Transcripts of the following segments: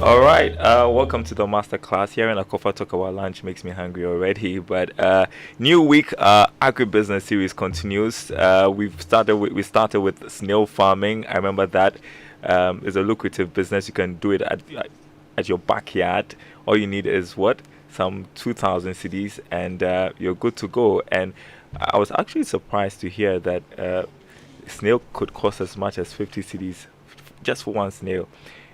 All right, welcome to the Masterclass. Here in Akofa talk about lunch makes me hungry already. But new week, agribusiness series continues. We started with snail farming. I remember that is a lucrative business. You can do it at your backyard. All you need is what, some 2,000 cedis, and you're good to go. And I was actually surprised to hear that snail could cost as much as 50 cedis just for one snail.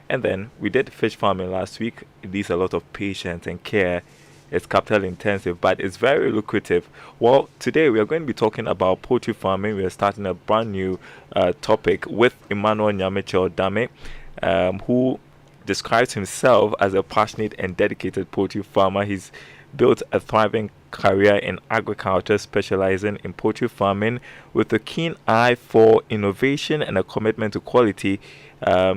And then we did fish farming last week. It needs a lot of patience and care. It's capital intensive, but it's very lucrative. Well, today we are going to be talking about poultry farming. We are starting a brand new topic with Emmanuel Nyamekye Odame, who describes himself as a passionate and dedicated poultry farmer. He's built a thriving career in agriculture, specializing in poultry farming with a keen eye for innovation and a commitment to quality.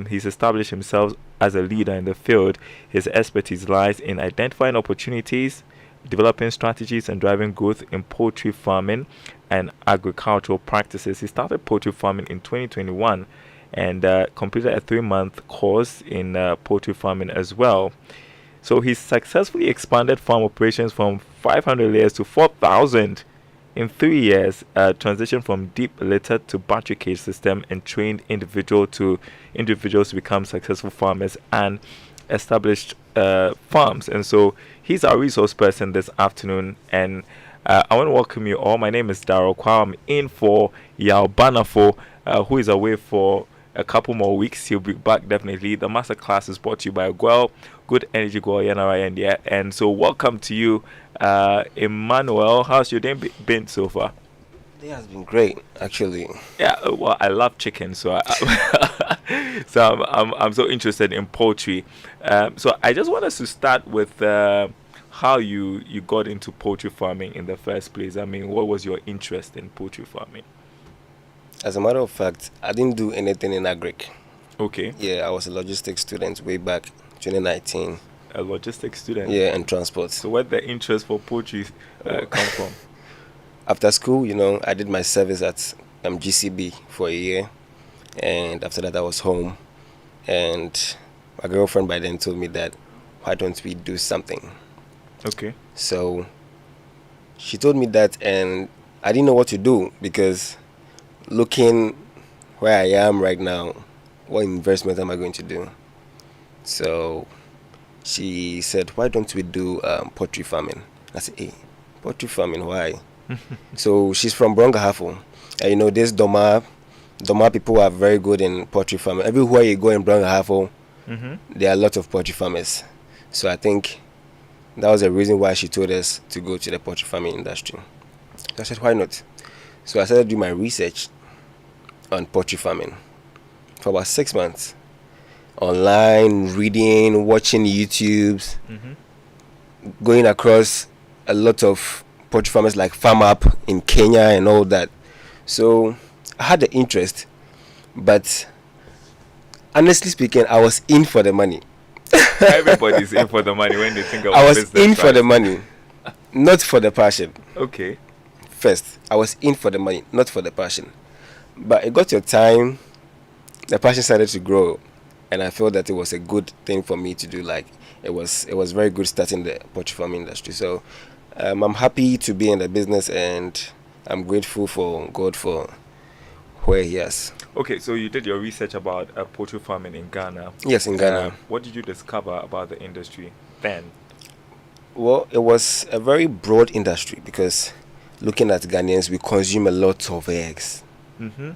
He's established himself as a leader in the field. His expertise lies in identifying opportunities, developing strategies, and driving growth in poultry farming and agricultural practices. He started poultry farming in 2021 and completed a 3-month course in poultry farming as well. So he successfully expanded farm operations from 500 layers to 4,000 in 3 years, transitioned from deep litter to battery cage system, and trained individuals to become successful farmers and established farms. And so he's our resource person this afternoon. And I want to welcome you all. My name is Daryl Kwawu. I'm in for Yao Banafo, who is away for a couple more weeks. He'll be back definitely. The masterclass is brought to you by Guel, Good Energy Guel, Yanara, and so welcome to you, Emmanuel. How's your day been so far? It has been great, actually. Yeah, well, I love chicken, so I'm so interested in poultry. So I just want us to start with how you got into poultry farming in the first place. I mean, what was your interest in poultry farming? As a matter of fact, I didn't do anything in agric. Okay. Yeah, I was a logistics student way back 2019. A logistics student? Yeah, and transport. So where the interest for poultry come from? After school, I did my service at GCB for a year. And after that, I was home. And my girlfriend by then told me that, why don't we do something? Okay. So she told me that, and I didn't know what to do because looking where I am right now, what investment am I going to do? So she said, why don't we do poultry farming? I said, hey, poultry farming, why? So she's from Brongahafo. And this Doma people are very good in poultry farming. Everywhere you go in Brongahafo, there are a lot of poultry farmers. So I think that was the reason why she told us to go to the poultry farming industry. So I said, why not? So I started doing my research on poultry farming for about 6 months. Online, reading, watching YouTubes, going across a lot of poultry farmers like Farm Up in Kenya and all that. So I had the interest, but honestly speaking, I was in for the money. Everybody's in for the money when they think about I was business, in right? for the money, not for the passion. Okay. First, I was in for the money, not for the passion. But it got your time, the passion started to grow, and I felt that it was a good thing for me to do. Like it was very good starting the poultry farming industry. So I'm happy to be in the business, and I'm grateful for God for where He has. Okay, so you did your research about poultry farming in Ghana. Yes, in Ghana. What did you discover about the industry then? Well, it was a very broad industry because looking at Ghanaians, we consume a lot of eggs.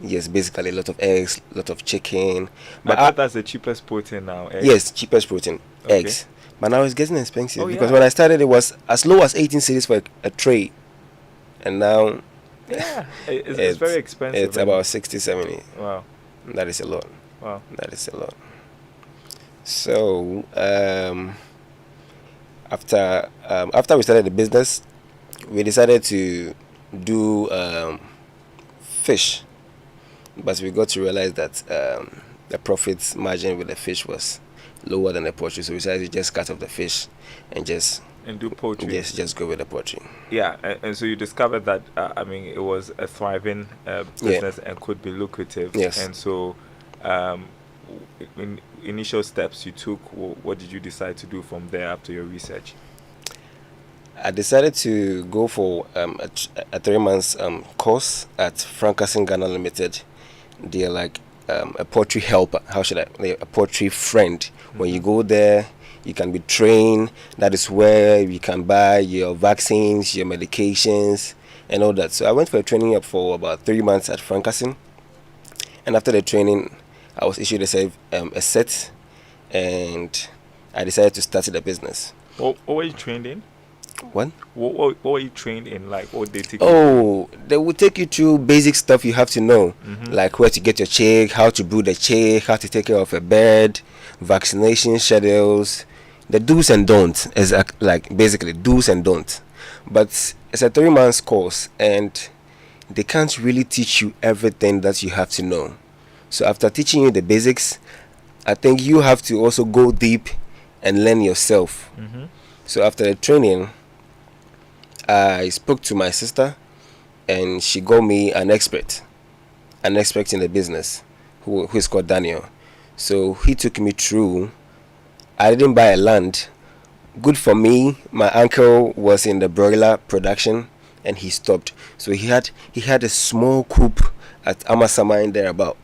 Yes, basically a lot of eggs, a lot of chicken. But I thought that's the cheapest protein now. Eggs. Yes, cheapest protein, eggs. But now it's getting expensive because when I started, it was as low as 18 cedis for a tray, and now it's very expensive. It's about 60, 70. Wow, that is a lot. Wow, that is a lot. So after we started the business, we decided to do fish. But we got to realize that the profit margin with the fish was lower than the poultry, so we decided to just cut off the fish and do poultry. Yes, just go with the poultry. Yeah, and so you discovered that it was a thriving business and could be lucrative. Yes. And so initial steps you took? What did you decide to do from there after your research? I decided to go for a 3 months course at Francasin Ghana Limited. They're like a poultry helper. How should I? A poultry friend. When you go there, you can be trained. That is where you can buy your vaccines, your medications, and all that. So I went for a training up for about 3 months at Francasin, and after the training, I was issued a set, and I decided to start the business. What were you trained in? What? What were you trained in? Like, what they take? They will take you through basic stuff you have to know, like where to get your chick, how to breed a chick, how to take care of a bird, vaccination schedules, the do's and don'ts. Like basically do's and don'ts. But it's a 3 months course, and they can't really teach you everything that you have to know. So after teaching you the basics, I think you have to also go deep and learn yourself. So after the training, I spoke to my sister, and she got me an expert in the business, who is called Daniel. So he took me through. I didn't buy a land. Good for me. My uncle was in the broiler production, and he stopped. So he had a small coop at Amasama in thereabout.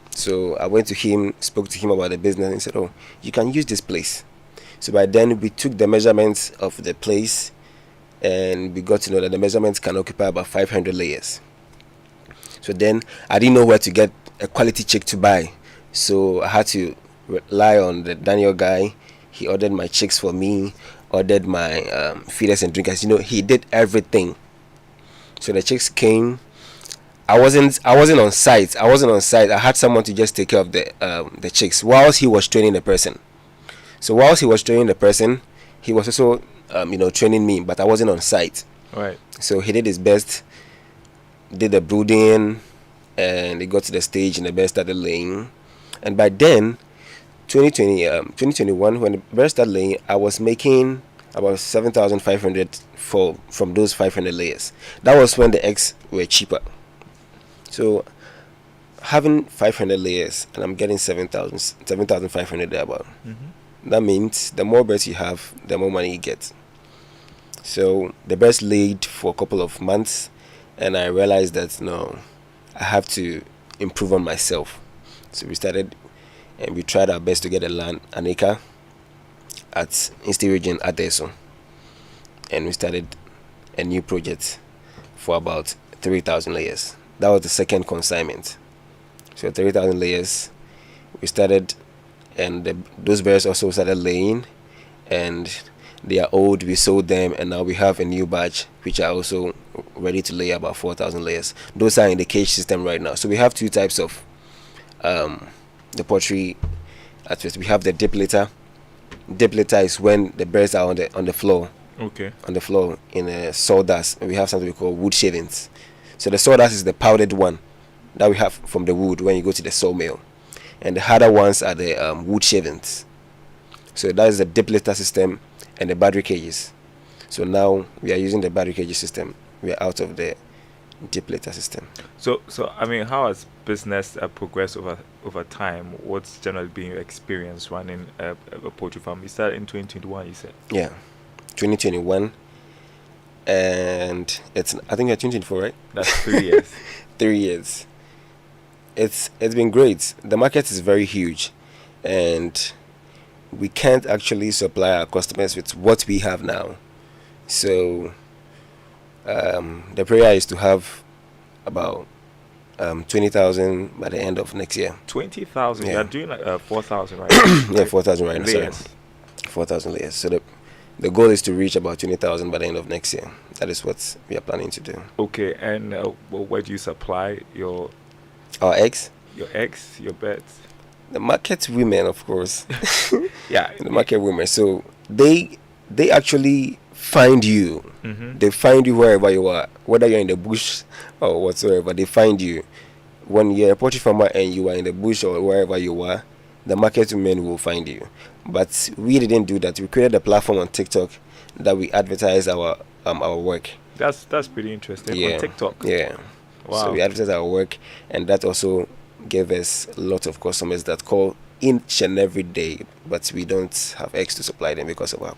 So I went to him, spoke to him about the business, and he said, "Oh, you can use this place." So by then we took the measurements of the place, and we got to know that the measurements can occupy about 500 layers. So then I didn't know where to get a quality chick to buy. So I had to rely on the Daniel guy. He ordered my chicks for me, ordered my feeders and drinkers. He did everything. So the chicks came. I wasn't on site. I had someone to just take care of the chicks whilst he was training the person. So whilst he was training the person, he was also training me, but I wasn't on site. Right. So he did his best, did the brooding, and it got to the stage and the birds started laying. And by then, 2021, when the birds started laying, I was making about 7,500 from those 500 layers. That was when the eggs were cheaper. So having 500 layers and I'm getting 7,500 thereabout. That means the more birds you have, the more money you get. So the birds laid for a couple of months, and I realized that no, I have to improve on myself. So we started, and we tried our best to get a land, an acre, at East Region at Adeso, and we started a new project for about 3,000 layers. That was the second consignment. So 3,000 layers, we started, and those birds also started laying, and they are old. We sold them, and now we have a new batch which are also ready to lay about 4,000 layers. Those are in the cage system right now. So we have two types of the poultry. At first, we have the dip litter. Dip litter is when the birds are on the floor. Okay. On the floor in a sawdust, and we have something we call wood shavings. So the sawdust is the powdered one that we have from the wood when you go to the sawmill, and the harder ones are the wood shavings. So that is the dip litter system and the battery cages. So now we are using the battery cage system. We are out of the dip litter system. So I mean, how has business progressed over time? What's generally been your experience running a poultry farm? You started in 2021, you said? Yeah, 2021, and it's, I think, 2024, right? That's 3 years. 3 years. It's been great. The market is very huge, and we can't actually supply our customers with what we have now. So the prayer is to have about 20,000 by the end of next year. 20,000. Yeah. You're doing like 4,000 right now. Yeah, 4,000 right now. Layers. Sorry. 4,000 layers. So the goal is to reach about 20,000 by the end of next year. That is what we are planning to do. Okay, and where do you supply Our eggs? your eggs, your birds? The market women, of course. Yeah. The market women. So they actually find you. They find you wherever you are, whether you're in the bush or whatsoever. They find you. When you're a poultry farmer and you are in the bush or wherever you are, the market women will find you. But we didn't do that. We created a platform on TikTok that we advertise our work. That's pretty interesting. Yeah. On TikTok. Yeah. Wow. So we advertise our work, and that also gave us a lot of customers that call each and every day, but we don't have eggs to supply them because of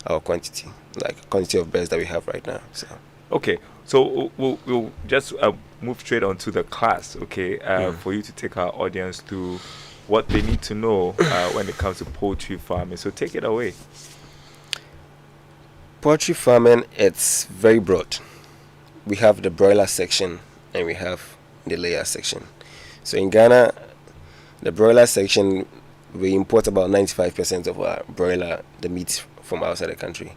our quantity, like quantity of birds that we have right now. So Okay, so we'll just move straight on to the class, okay, for you to take our audience through what they need to know when it comes to poultry farming. So take it away. poultry farming, it's very broad. We have the broiler section and we have the layer section. So in Ghana, the broiler section, we import about 95% of our broiler, the meat from outside the country.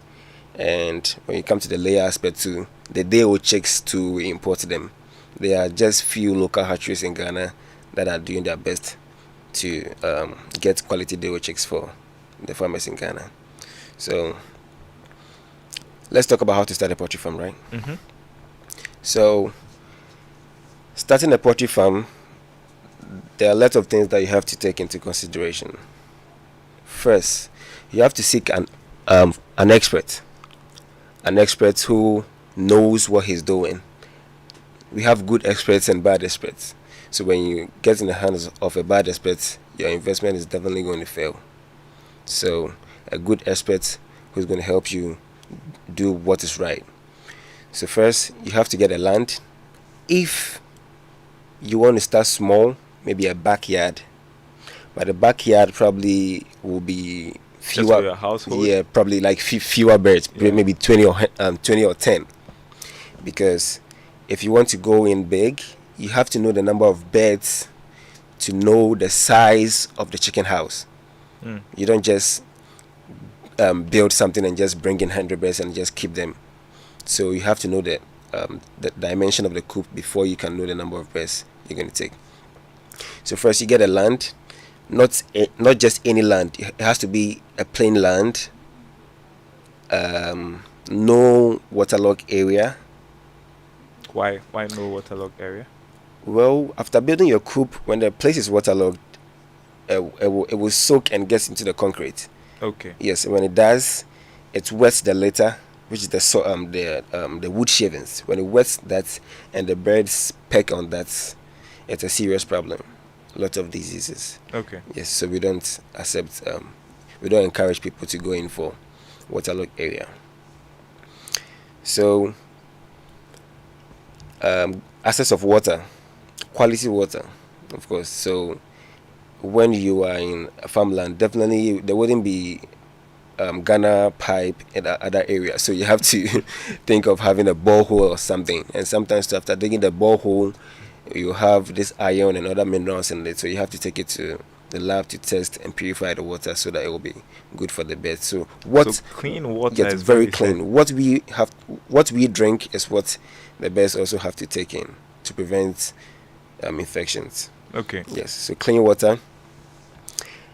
And when you come to the layer aspect too, the day-old chicks too, we import them. There are just few local hatcheries in Ghana that are doing their best to get quality day-old chicks for the farmers in Ghana. So let's talk about how to start a poultry farm, right? Mm-hmm. So starting a poultry farm, there are a lot of things that you have to take into consideration. First, you have to seek an expert who knows what he's doing. We have good experts and bad experts. So when you get in the hands of a bad expert, your investment is definitely going to fail. So a good expert who's going to help you do what is right. So first, you have to get a land. If you want to start small, maybe a backyard, but the backyard probably will be fewer. Just for your household? Yeah, probably like fewer birds, Yeah. maybe 20 or 10. Because if you want to go in big, you have to know the number of birds to know the size of the chicken house. You don't just build something and just bring in 100 birds and just keep them. So you have to know the dimension of the coop before you can know the number of birds you're going to take. So first you get a land, not just any land. It has to be a plain land, no waterlogged area. Why no waterlogged area? Well, after building your coop, when the place is waterlogged, it will soak and gets into the concrete. Okay. Yes, when it does, it wets the litter, which is the wood shavings. When it wets that and the birds peck on that, it's a serious problem. A lot of diseases. Okay. Yes, so we don't accept, we don't encourage people to go in for waterlogged area. So, access of water, quality water, of course. So, when you are in a farmland, definitely there wouldn't be Ghana pipe in other areas. So you have to think of having a borehole or something. And sometimes after digging the borehole, you have this iron and other minerals in it. So you have to take it to the lab to test and purify the water so that it will be good for the bed. So clean water gets is very clean. What we drink is what the birds also have to take in to prevent infections. Okay. Yes. So clean water.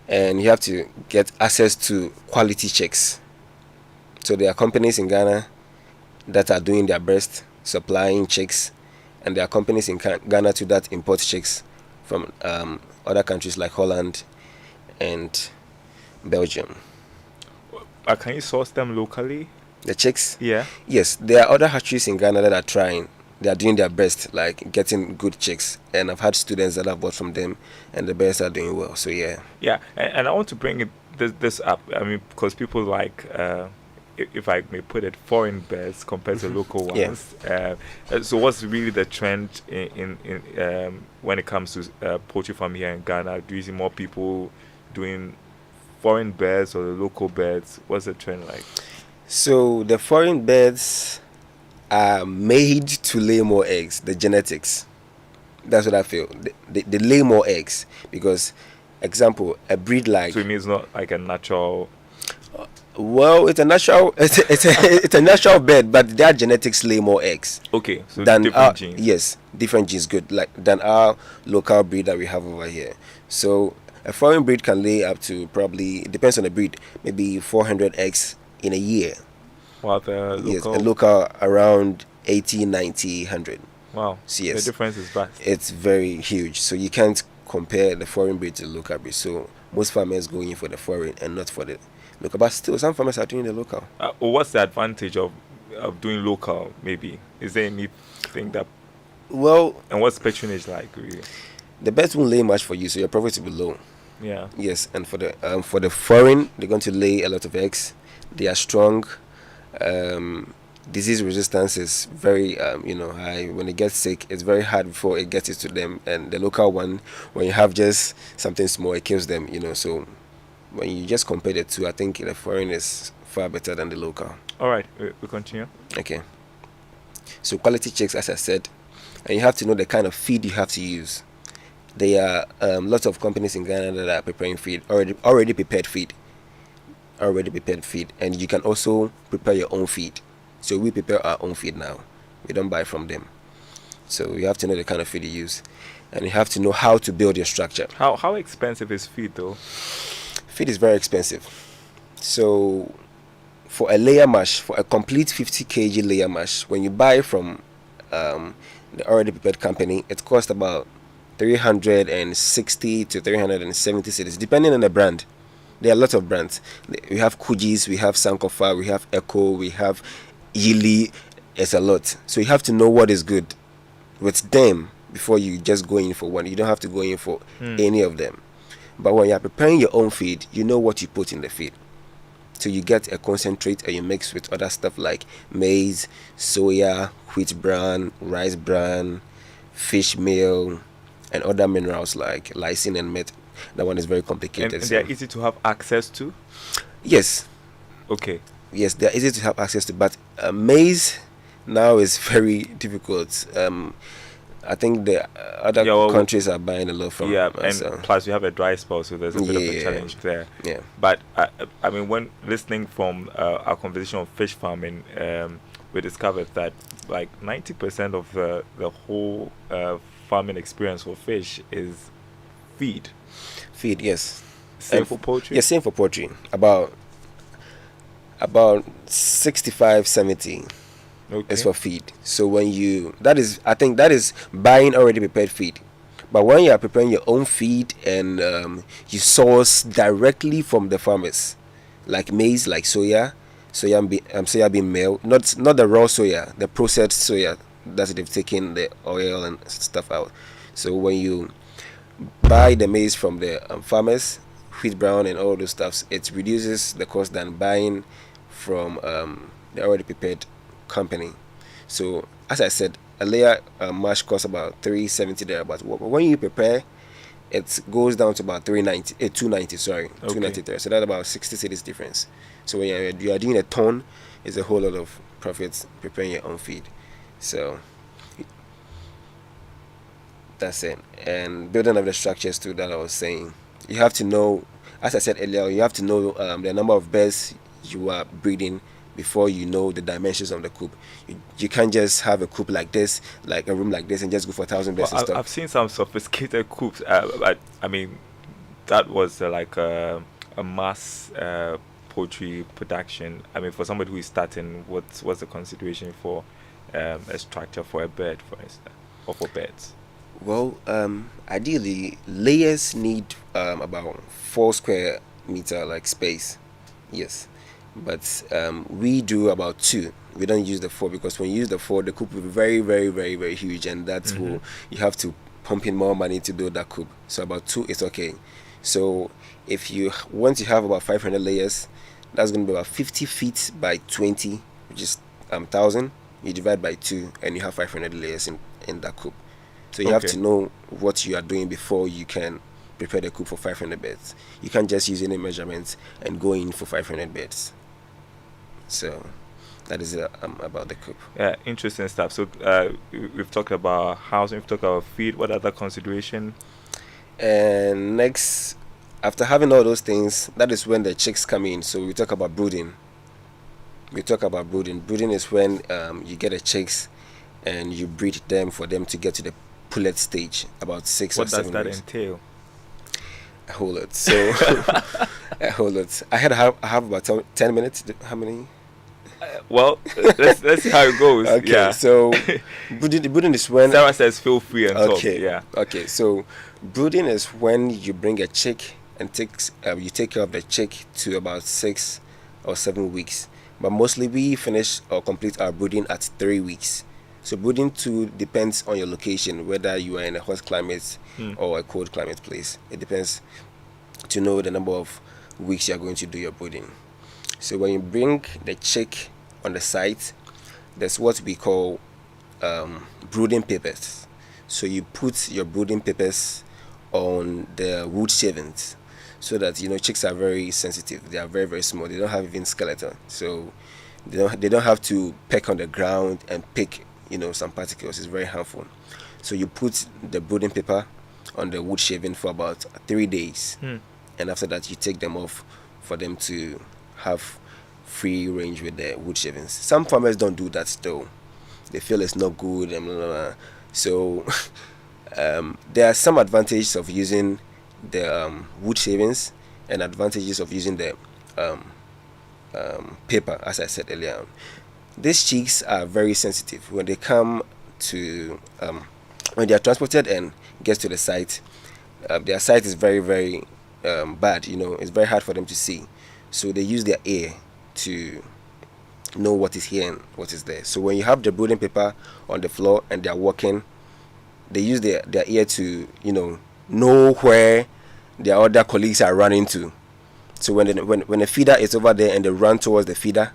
And you have to get access to quality checks. So there are companies in Ghana that are doing their best supplying checks, and there are companies in Ghana too that import checks from other countries like Holland and Belgium. Can you source them locally? The chicks? Yeah. Yes, there are other hatcheries in Ghana that are trying. They are doing their best, like getting good chicks. And I've had students that have bought from them, and the birds are doing well. So yeah. Yeah, and I want to bring this up. I mean, because people like, if I may put it, foreign birds compared to local ones. Yeah. So what's really the trend in when it comes to poultry farm here in Ghana? Do you see more people doing foreign birds or the local birds? What's the trend like? So the foreign birds are made to lay more eggs. The genetics. That's what I feel. They lay more eggs because, example, a breed like. So it means not like a natural. Well, it's a natural. It's a natural bird, but their genetics lay more eggs. Okay, so than different genes. Yes, different genes. Good, like than our local breed that we have over here. So a foreign breed can lay up to probably, it depends on the breed, maybe 400 eggs in a year. While the local. Yes, a local around 80, 90, 100. Wow. So yes, The difference is vast. it's very huge. So you can't compare the foreign breed to the local breed. So most farmers go in for the foreign and not for the local. But still, some farmers are doing the local. What's the advantage of doing local? Maybe is there anything that? Well, And what's patronage like? Really? the birds won't lay much for you, so your profits will be low. Yeah. Yes, and for the foreign, they're going to lay a lot of eggs. They are strong. Um, Disease resistance is very high. When it gets sick, it's very hard before it gets it to them. And the local one, when you have just something small, it kills them. So when you just compare the two, I think the foreign is far better than the local. All right, we continue. Okay. So quality checks, as I said, and you have to know the kind of feed you have to use. There are lots of companies in Ghana that are preparing feed, already prepared feed, and you can also prepare your own feed. So we prepare our own feed now. We don't buy from them. So you have to know the kind of feed you use, and you have to know how to build your structure. How expensive is feed though? Feed is very expensive. So for a layer mash, for a complete 50 kg layer mash, when you buy from the already prepared company, it costs about 360 to 370 cedis, depending on the brand. There are lots of brands. We have Kujis, we have Sankofa, we have Echo, we have Yili. It's a lot. So you have to know what is good with them before you just go in for one. You don't have to go in for any of them. But when you are preparing your own feed, you know what you put in the feed. So you get a concentrate and you mix with other stuff like maize, soya, wheat bran, rice bran, fish meal, and other minerals like lysine and met. That one is very complicated. And they're easy to have access to? Yes. Okay. Yes, they're easy to have access to, but maize now is very difficult. I think the other countries are buying a lot from. Yeah, and plus you have a dry spell, so there's a bit of a challenge there. Yeah. But I mean, when listening from our conversation on fish farming, we discovered that like 90% of the whole farming experience for fish is feed. Feed, yes. Same for poultry? Yes, same for poultry. About 65-70 is for feed. So I think that is buying already prepared feed. But when you are preparing your own feed and you source directly from the farmers, like maize, like soya bean meal, not the raw soya, the processed soya that they've taken the oil and stuff out. So when you buy the maize from the farmers, wheat brown and all those stuffs, it reduces the cost than buying from the already prepared company. So as I said, a layer mash costs about 370 there, but when you prepare, it goes down to about 290. Sorry, okay. 290 there. So that's about 60 cedis difference. So when you are doing a ton, it's a whole lot of profits preparing your own feed. So that's it. And building up the structures too that I was saying, you have to know, as I said earlier, you have to know the number of birds you are breeding before you know the dimensions of the coop. You can't just have a coop like this, like a room like this, and just go for 1,000 birds and stuff. I've seen some sophisticated coops. I mean, that was like a mass poultry production. I mean, for somebody who is starting, what's the consideration for a structure for a bird, for instance, or for birds? Well, ideally, layers need about 4 square meter like space. Yes, but we do about 2. We don't use the 4 because when you use the 4, the coop will be very, very, very, very huge, and that's who you have to pump in more money to build that coop. So about 2 is okay. So once you have about 500 layers, that's going to be about 50 feet by 20, which is 1,000. You divide by 2, and you have 500 layers in that coop. So you have to know what you are doing before you can prepare the coop for 500 beds. You can't just use any measurements and go in for 500 beds. So that is about the coop. Yeah, interesting stuff. So we've talked about housing, we've talked about feed. What other consideration? And next, after having all those things, that is when the chicks come in. So we talk about brooding. Brooding is when you get the chicks and you breed them for them to get to the pullet stage, about 6 or 7 weeks. What does that entail? A whole lot. So a whole lot. I have about 10 minutes. How many? Well, let's see how it goes. Okay. Yeah. So brooding is when Sarah says feel free and talk. Yeah. Okay. So brooding is when you bring a chick and you take care of the chick to about 6 or 7 weeks. But mostly we finish or complete our brooding at 3 weeks. So brooding too depends on your location, whether you are in a hot climate or a cold climate place. It depends to know the number of weeks you are going to do your brooding. So when you bring the chick on the site, there's what we call brooding papers. So you put your brooding papers on the wood shavings, so that chicks are very sensitive. They are very, very small. They don't have even skeleton, so they don't have to peck on the ground and pick some particles. It's very harmful. So you put the brooding paper on the wood shaving for about 3 days, and after that you take them off for them to have free range with the wood shavings. Some farmers don't do that though. They feel it's not good and blah, blah, blah. So there are some advantages of using the wood shavings and advantages of using the paper, as I said earlier on. These chicks are very sensitive when they come to when they are transported and get to the site. Their sight is very, very bad. It's very hard for them to see, so they use their ear to know what is here and what is there. So when you have the brooding paper on the floor and they are walking, they use their ear to know where their other colleagues are running to. So when a feeder is over there and they run towards the feeder,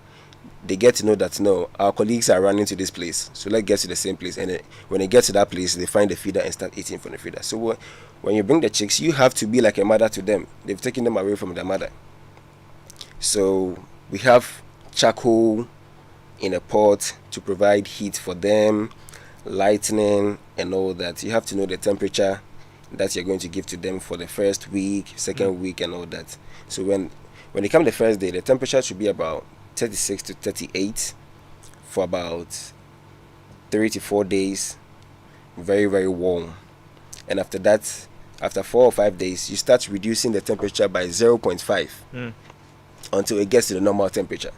they get to know that no, our colleagues are running to this place, so let's get to the same place. And when they get to that place, they find the feeder and start eating from the feeder. So when you bring the chicks, you have to be like a mother to them. They've taken them away from their mother. So we have charcoal in a pot to provide heat for them, lightning and all that. You have to know the temperature that you're going to give to them for the first week, second week and all that. So when they come the first day, the temperature should be about 36 to 38 for about 3 to 4 days, very, very warm. And after that, after 4 or 5 days, you start reducing the temperature by 0.5 until it gets to the normal temperature.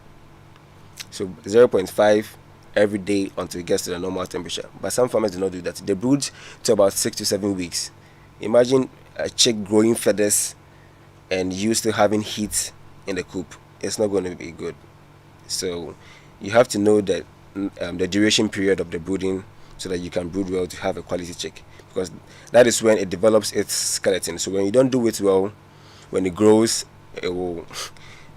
So 0.5 every day until it gets to the normal temperature. But some farmers do not do that. They brood to about 6 to 7 weeks. Imagine a chick growing feathers and you still having heat in the coop. It's not going to be good. So you have to know that the duration period of the brooding, so that you can brood well to have a quality chick, because that is when it develops its skeleton. So when you don't do it well, when it grows, it will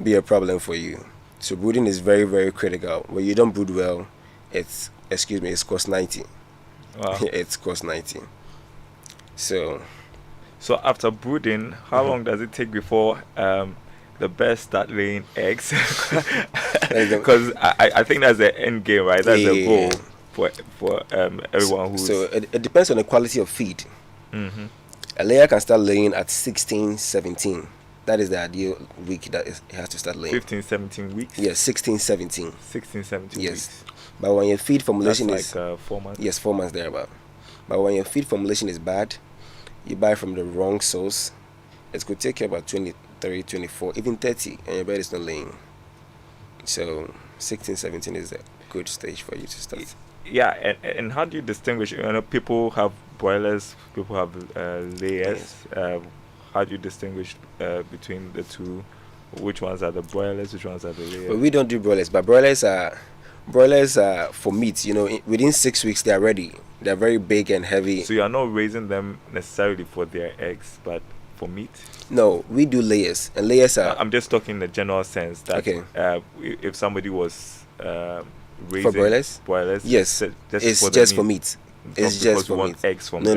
be a problem for you. So brooding is very, very critical. When you don't brood well, it's cost 90. Wow. It's cost 90. So after brooding, how long does it take before the birds start laying eggs? Because I think that's the end game, right? That's the goal for everyone who's... So it depends on the quality of feed. A layer can start laying at 16, 17. That is the ideal week that it has to start laying. 15, 17 weeks? Yes, 16, 17. 16, 17 yes. weeks. But when your feed formulation that's like 4 months? Yes, 4 months thereabout. But when your feed formulation is bad, you buy from the wrong source, it could take you about 23, 24, even 30, and your bird is not laying. So 16, 17 is a good stage for you to start. Yeah, and how do you distinguish? People have broilers, people have layers. Yes. How do you distinguish between the two? Which ones are the broilers? Which ones are the layers? Well, we don't do broilers, but broilers are for meat. Within 6 weeks they are ready. They are very big and heavy. So you are not raising them necessarily for their eggs, but for meat? No, we do layers, and layers are... I'm just talking in the general sense that okay. If somebody was raising for broilers, yes, it's just for meat. It's just for meat. Eggs from no,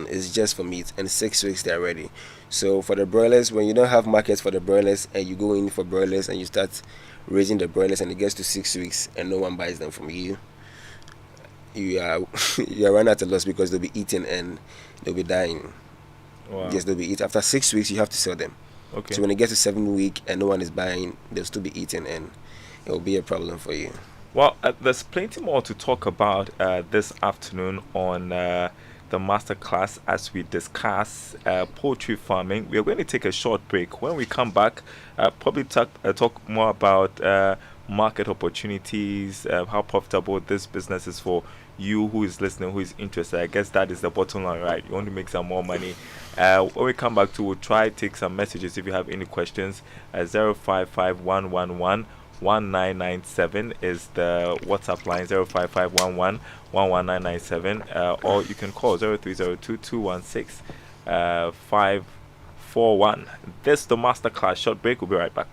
it's just for meat, and 6 weeks they are ready. So for the broilers, when you don't have markets for the broilers and you go in for broilers and you start raising the broilers and it gets to 6 weeks and no one buys them from you, you are run at a loss, because they'll be eaten and they'll be dying. Wow. Yes, they'll be eaten. After 6 weeks, you have to sell them. Okay. So when it gets to 7 week and no one is buying, they'll still be eaten and it will be a problem for you. Well, there's plenty more to talk about this afternoon on the Masterclass as we discuss poultry farming. We are going to take a short break. When we come back, probably talk more about market opportunities, how profitable this business is for you who is listening, who is interested. I guess that is the bottom line, right? You want to make some more money. When we come back we'll try to take some messages. If you have any questions, 055111 1997 is the WhatsApp line, 055111 11997, or you can call 0302 216 5 652-665-41. This is the Masterclass. Short break. We'll be right back.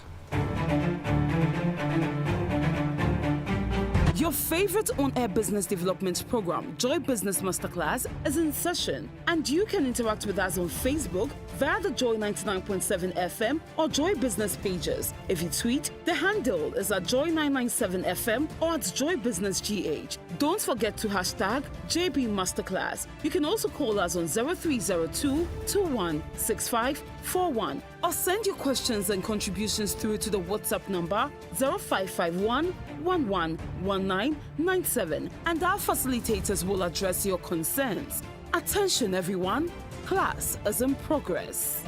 Your favorite on-air business development program, Joy Business Masterclass, is in session, and you can interact with us on Facebook via the Joy 99.7 FM or Joy Business pages. If you tweet, the handle is at Joy 997 FM or at Joy Business GH. Don't forget to hashtag JB Masterclass. You can also call us on 0302 216541 or send your questions and contributions through to the WhatsApp number 0551 111997, and our facilitators will address your concerns. Attention everyone, class is in progress.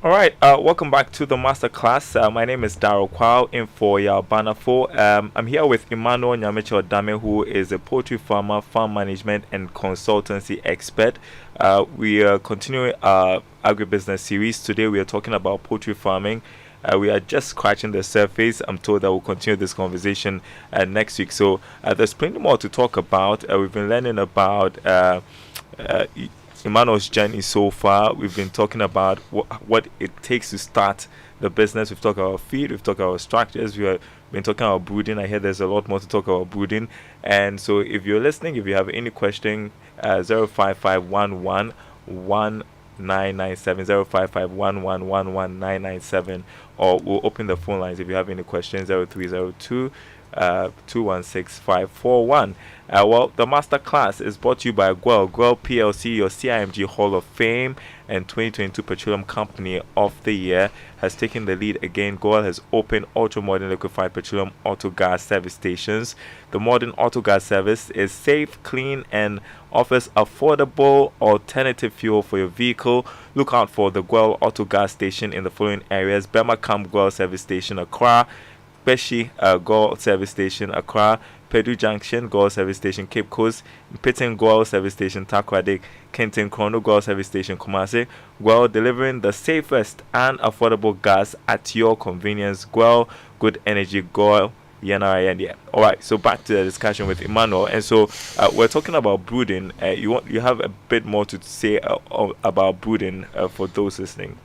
All right, welcome back to the Masterclass. My name is Daryl Kwawu in for Banafo. I'm here with Emmanuel Nyamekye Odame, who is a poultry farmer, farm management and consultancy expert. We are continuing our agribusiness series. Today we are talking about poultry farming. We are just scratching the surface. I'm told that we'll continue this conversation next week. So there's plenty more to talk about. We've been learning about Emmanuel's journey so far. We've been talking about what it takes to start the business. We've talked about feed, we've talked about structures, we've been talking about brooding. I hear there's a lot more to talk about brooding. And so if you're listening, if you have any question, 05511 1997 05511111997, or we'll open the phone lines if you have any questions, 0302 216541. Well, the Masterclass is brought to you by Gwell PLC, your CIMG Hall of Fame and 2022 Petroleum Company of the Year, has taken the lead again. Gwell has opened ultra-modern liquefied petroleum auto gas service stations. The modern auto gas service is safe, clean, and offers affordable alternative fuel for your vehicle. Look out for the Gwell Auto Gas Station in the following areas: Bema Camp Gwell Service Station, Accra; Beshi Gwell Service Station, Accra; Pedu Junction Gwell Service Station, Cape Coast; Pitten Gwell Service Station, Takoradi; Kenton Chrono Gwell Service Station, Kumasi. Gwell, delivering the safest and affordable gas at your convenience. Gwell, good energy. Gwell, yeah. All right, so back to the discussion with Emmanuel. And so we're talking about brooding. You have a bit more to say about brooding for those listening.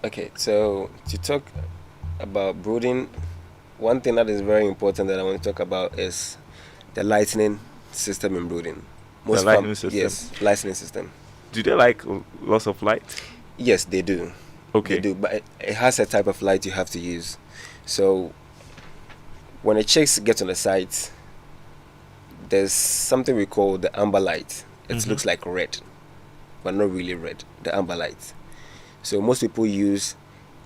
Okay, so to talk about brooding, one thing that is very important that I want to talk about is the lighting system in brooding. The lighting system? Yes, lighting system. Do they like lots of light? Yes, they do. Okay. They do, but it has a type of light you have to use. So when the chicks get on the site, there's something we call the amber light. It looks like red, but not really red, the amber light. So most people use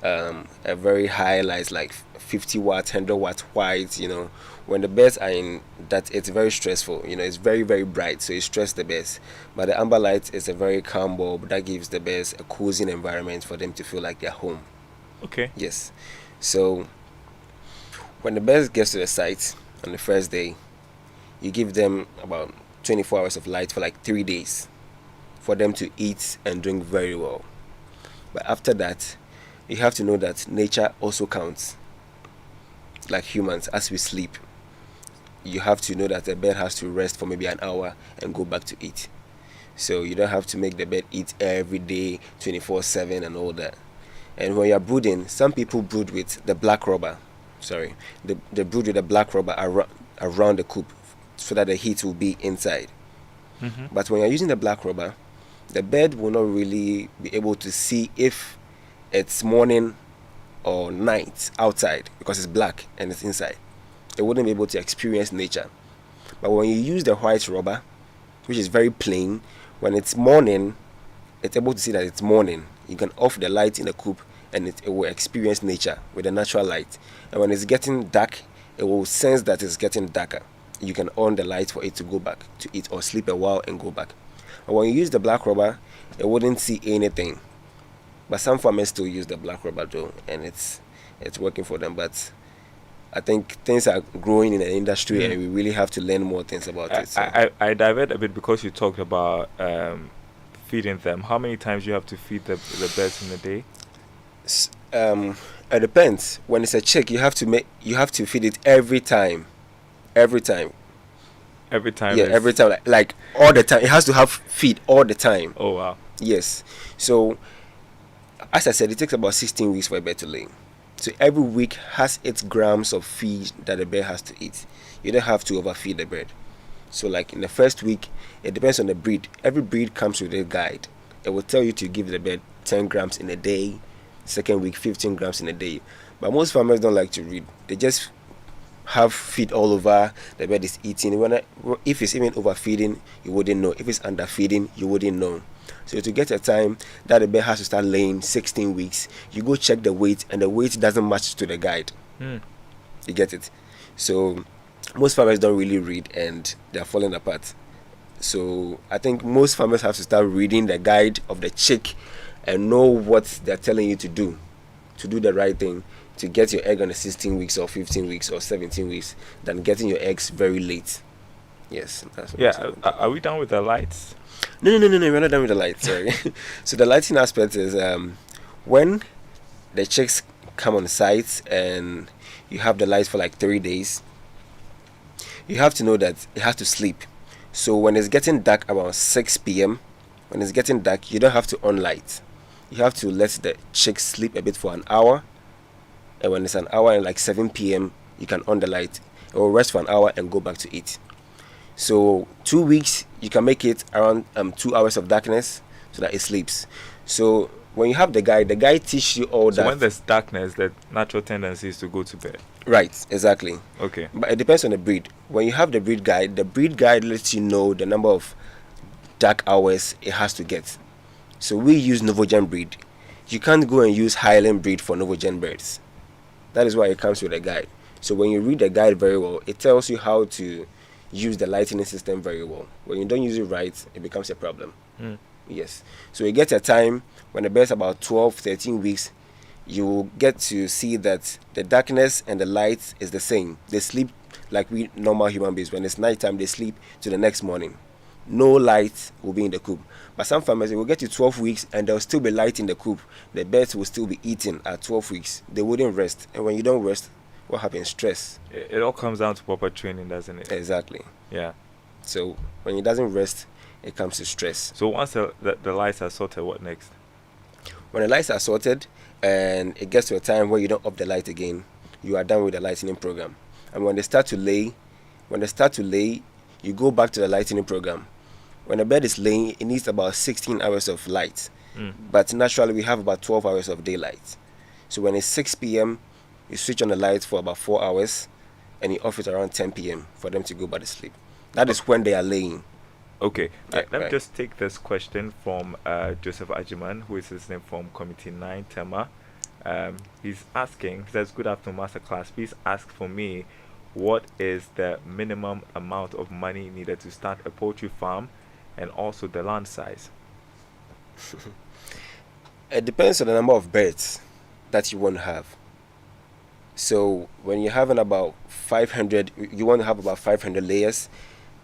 a very high light, like 50 watts, 100 watts white. When the birds are in that, it's very stressful. It's very, very bright, so it stresses the birds. But the amber light is a very calm bulb that gives the birds a cozy environment for them to feel like they're home. Okay. Yes. So when the birds get to the site on the first day, you give them about 24 hours of light for like 3 days for them to eat and drink very well. But after that, you have to know that nature also counts. Like humans, as we sleep, you have to know that the bird has to rest for maybe an hour and go back to eat. So you don't have to make the bird eat every day, 24/7 and all that. And when you're brooding, some people brood with the black rubber. They brood with the black rubber around the coop so that the heat will be inside. But when you're using the black rubber, the bird will not really be able to see if it's morning or night outside because it's black and it's inside. It wouldn't be able to experience nature. But when you use the white rubber, which is very plain, when it's morning, it's able to see that it's morning. You can off the light in the coop and it will experience nature with the natural light. And when it's getting dark, it will sense that it's getting darker. You can on the light for it to go back to eat or sleep a while and go back. But when you use the black rubber, it wouldn't see anything. But some farmers still use the black rubber though, and it's working for them. But I think things are growing in the industry, and we really have to learn more things about it. So. I divert a bit because you talked about feeding them. How many times you have to feed the birds in a day? It depends. When it's a chick, you have to feed it every time. Every time. Yeah, every time, like all the time. It has to have feed all the time. Oh wow. Yes. So, as I said, it takes about 16 weeks for a bird to lay. So every week has its grams of feed that the bird has to eat. You don't have to overfeed the bird. So like in the first week, it depends on the breed. Every breed comes with a guide. It will tell you to give the bird 10 grams in a day. Second week, 15 grams in a day. But most farmers don't like to read. They just have feed all over. The bird is eating. If it's even overfeeding, you wouldn't know. If it's underfeeding, you wouldn't know. So to get a time that the bird has to start laying 16 weeks, you go check the weight, and the weight doesn't match to the guide. You get it? So most farmers don't really read, and they're falling apart. So I think most farmers have to start reading the guide of the chick and know what they're telling you to do the right thing, to get your egg on the 16 weeks or 15 weeks or 17 weeks than getting your eggs very late. Yes. That's what I'm saying. Are we done with the lights? No, we're not done with the lights. Sorry. So the lighting aspect is when the chicks come on site and you have the lights for like 3 days, you have to know that it has to sleep. So when it's getting dark around 6 p.m., when it's getting dark, you don't have to on light. You have to let the chicks sleep a bit for an hour. And when it's an hour and like 7 p.m., you can on the light. It will rest for an hour and go back to eat. So 2 weeks, you can make it around 2 hours of darkness so that it sleeps. So when you have the guide teaches you all that. So when there's darkness, the natural tendency is to go to bed. Right, exactly. Okay. But it depends on the breed. When you have the breed guide lets you know the number of dark hours it has to get. So we use Novogen breed. You can't go and use Highland breed for Novogen birds. That is why it comes with a guide. So when you read the guide very well, it tells you how to use the lighting system very well. When you don't use it right, it becomes a problem. Yes. So you get a time when the bird's about 12, 13 weeks, you will get to see that the darkness and the light is the same. They sleep like we normal human beings. When it's nighttime, they sleep to the next morning. No light will be in the coop. But some farmers, they will get to 12 weeks and there will still be light in the coop. The birds will still be eating at 12 weeks. They wouldn't rest. And when you don't rest, what happens? Stress. It all comes down to proper training, doesn't it? Exactly. Yeah. So when it doesn't rest, it comes to stress. So once the lights are sorted, what next? When the lights are sorted and it gets to a time where you don't up the light again, you are done with the lightening program. And when they start to lay, you go back to the lightening program. When a bird is laying, it needs about 16 hours of light. But naturally, we have about 12 hours of daylight. So when it's 6 p.m., you switch on the light for about 4 hours and you off it around 10 p.m. for them to go back to sleep. That is when they are laying. Okay. Let me right. just take this question from Joseph Ajiman, who is listening from Committee 9, Tema. He's asking, he says, "Good afternoon, Masterclass. Please ask for me, what is the minimum amount of money needed to start a poultry farm and also the land size?" It depends on the number of birds that you want to have. So when you're having about 500, you want to have about 500 layers,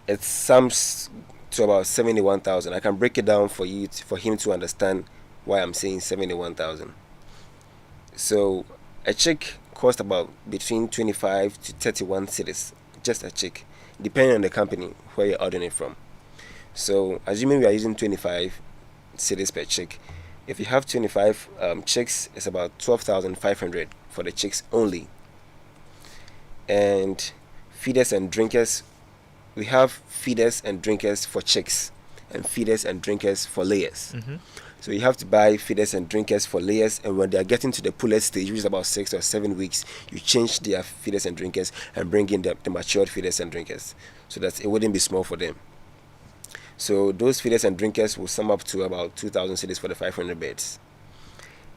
it sums to about 71,000. I can break it down for you, for him to understand why I'm saying 71,000. So a chick costs about between 25 to 31 cedis, just a chick, depending on the company where you're ordering it from. So assuming we are using 25 cedis per chick, if you have 25 chicks, it's about 12,500 for the chicks only. And feeders and drinkers, we have feeders and drinkers for chicks and feeders and drinkers for layers. So you have to buy feeders and drinkers for layers, and when they are getting to the pullet stage, which is about 6 or 7 weeks, you change their feeders and drinkers and bring in the matured feeders and drinkers so that it wouldn't be small for them. So those feeders and drinkers will sum up to about 2,000 cedis for the 500 beds.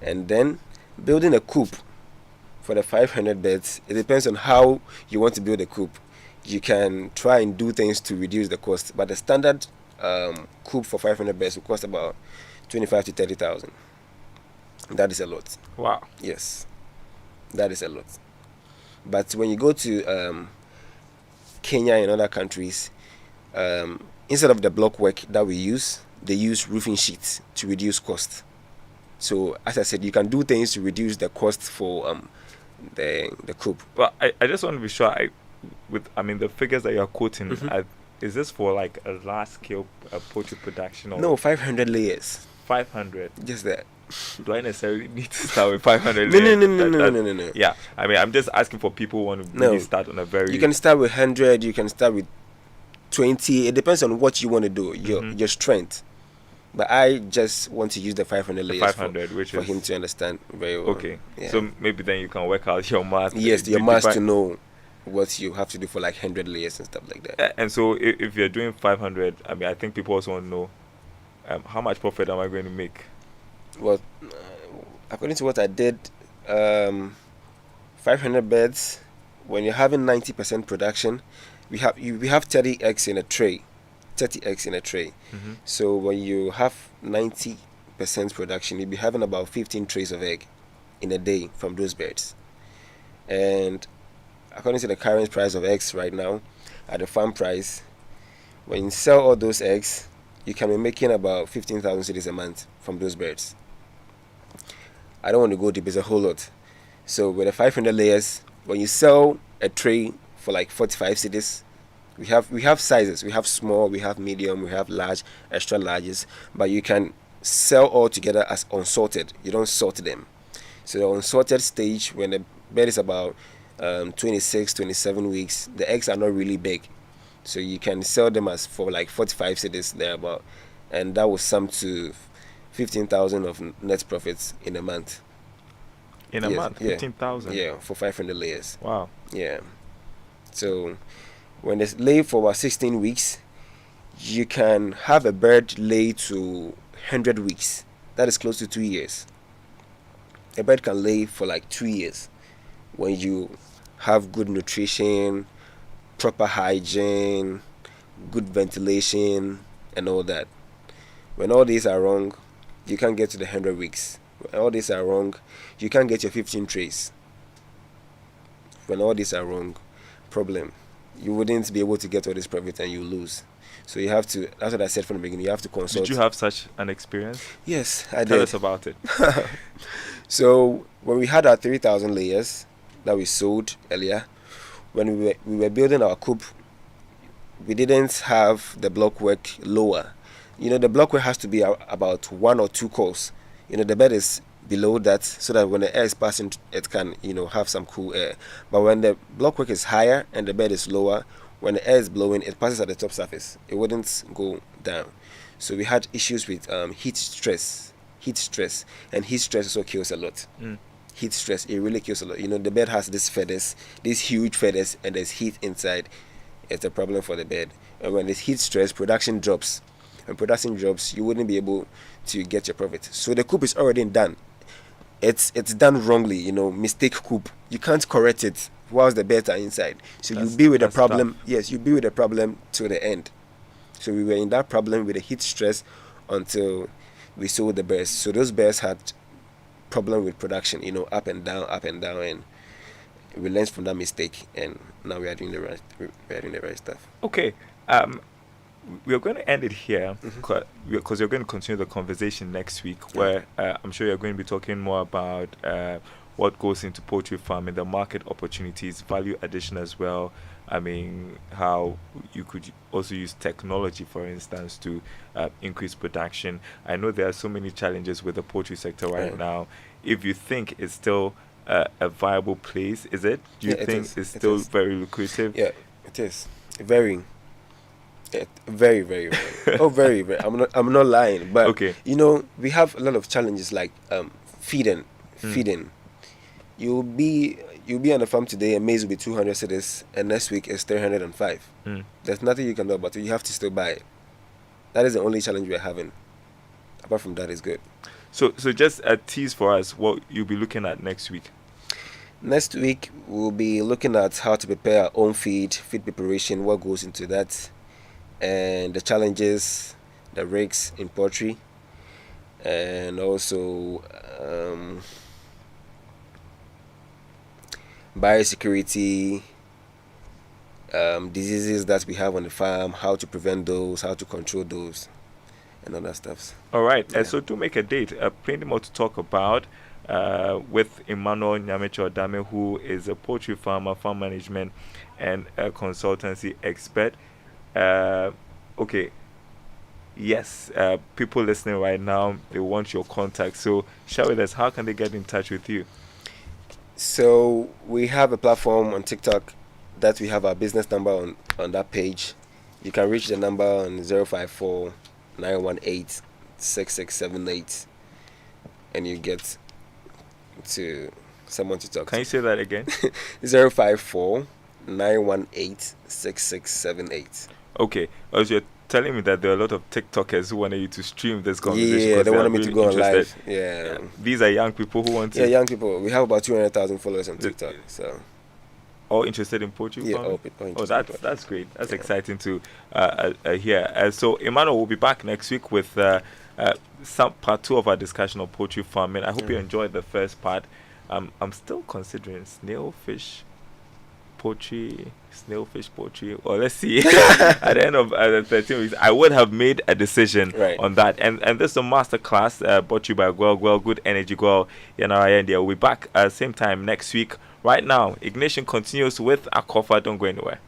And then building a coop for the 500 beds, it depends on how you want to build a coop. You can try and do things to reduce the cost, but the standard coop for 500 beds will cost about 25 to 30,000. That is a lot. Wow. Yes, that is a lot. But when you go to Kenya and other countries, instead of the block work that we use, they use roofing sheets to reduce cost. So as I said, you can do things to reduce the cost for the coop. Well, I just want to be sure. The figures that you are quoting, is this for like a large scale poultry production or No, 500 layers. 500? Just that. Do I necessarily need to start with 500 No, layers? no. Yeah, I mean, I'm just asking for people who want to really start on a very. You can start with 100. You can start with 20. It depends on what you want to do. Your strength. But I just want to use the 500 layers 500, for him to understand very well. Okay, so maybe then you can work out your math. Yes, your math to know what you have to do for like 100 layers and stuff like that. And so if you're doing 500, I mean, I think people also want to know how much profit am I going to make? Well, according to what I did, 500 beds, when you're having 90% production, we have 30 eggs in a tray. 30 eggs in a tray. Mm-hmm. So when you have 90% production, you'll be having about 15 trays of egg in a day from those birds. And according to the current price of eggs right now, at the farm price, when you sell all those eggs, you can be making about 15,000 cedis a month from those birds. I don't want to go deep, it's a whole lot. So with the 500 layers, when you sell a tray for like 45 cedis, we have sizes. We have small, we have medium, we have large, extra larges, but you can sell all together as unsalted. You don't salt them. So the unsalted stage, when the bird is about 26, 27 weeks, the eggs are not really big. So you can sell them as for like 45 cedis thereabout, and that will sum to 15,000 of net profits in a month. In a month, 15,000. Yeah, for 500 layers. Wow. Yeah. So when it's laid for about 16 weeks, you can have a bird lay to 100 weeks. That is close to 2 years. A bird can lay for like 2 years when you have good nutrition, proper hygiene, good ventilation, and all that. When all these are wrong, you can't get to the 100 weeks. When all these are wrong, you can't get your 15 trays. When all these are wrong, problem. You wouldn't be able to get all this profit and you lose. So you have to, that's what I said from the beginning, you have to consult. Did you have such an experience? Yes, I did. Tell us about it. So when we had our 3,000 layers that we sold earlier, when we were building our coop, we didn't have the block work lower. You know, the block work has to be about 1 or 2 cores. You know, the bed is below that so that when the air is passing, it can, you know, have some cool air. But when the block work is higher and the bed is lower, when the air is blowing, it passes at the top surface. It wouldn't go down. So we had issues with heat stress, and heat stress also kills a lot. Heat stress, it really kills a lot. You know, the bed has these feathers, these huge feathers, and there's heat inside. It's a problem for the bed. And when there's heat stress, production drops. When production drops, you wouldn't be able to get your profit. So the coop is already done. It's done wrongly, you know, mistake coop. You can't correct it whilst the birds are inside. So you'll be with the problem. Tough. Yes, you'll be with the problem till the end. So we were in that problem with the heat stress until we sold the birds. So those birds had problem with production, you know, up and down, and we learned from that mistake, and now we are doing the right stuff. Okay, we're going to end it here because you're going to continue the conversation next week, where I'm sure you're going to be talking more about what goes into poultry farming, the market opportunities, value addition as well. I mean, how you could also use technology, for instance, to increase production. I know there are so many challenges with the poultry sector right now. If you think it's still a viable place, is it? Do you think it's still very lucrative? Yeah, it is. Very, very, very. Oh, very, very. I'm not lying, but okay. You know, we have a lot of challenges like feeding. You'll be on the farm today and maize will be 200 cedis, and next week it's 305. There's nothing you can do about it. You have to still buy it. That is the only challenge we're having. Apart from that, it's good. So just a tease for us what you'll be looking at next week. Next week we'll be looking at how to prepare our own feed preparation, what goes into that, and the challenges, the risks in poultry, and also biosecurity, diseases that we have on the farm, how to prevent those, how to control those, and all that stuff. All right. So to make a date, plenty more to talk about with Emmanuel Nyamekye Odame, who is a poultry farmer, farm management, and a consultancy expert. Okay. Yes, people listening right now, they want your contact. So share with us, how can they get in touch with you? So we have a platform on TikTok that we have our business number on that page. You can reach the number on 054 918 6678 and you get to someone to talk Can to. you say that again? 054 918 6678. Okay. As you're telling me that there are a lot of TikTokers who wanted you to stream this conversation. Yeah, 'cause they are wanted me to really go on interested. live. Yeah. These are young people who want to. Yeah, young people. We have about 200,000 followers on TikTok. So All interested in poultry yeah, farming? all Oh, interested in poultry. that's great. That's Yeah. exciting to hear. So Emmanuel will be back next week with some part 2 of our discussion on poultry farming. I hope you enjoyed the first part. I'm still considering snailfish poultry. Or let's see. At the end of the 13 weeks, I would have made a decision Right. on that. And this is a masterclass brought to you by Well, Good Energy Well. We'll be back same time next week. Right now, Ignition continues with Akofa. Don't go anywhere.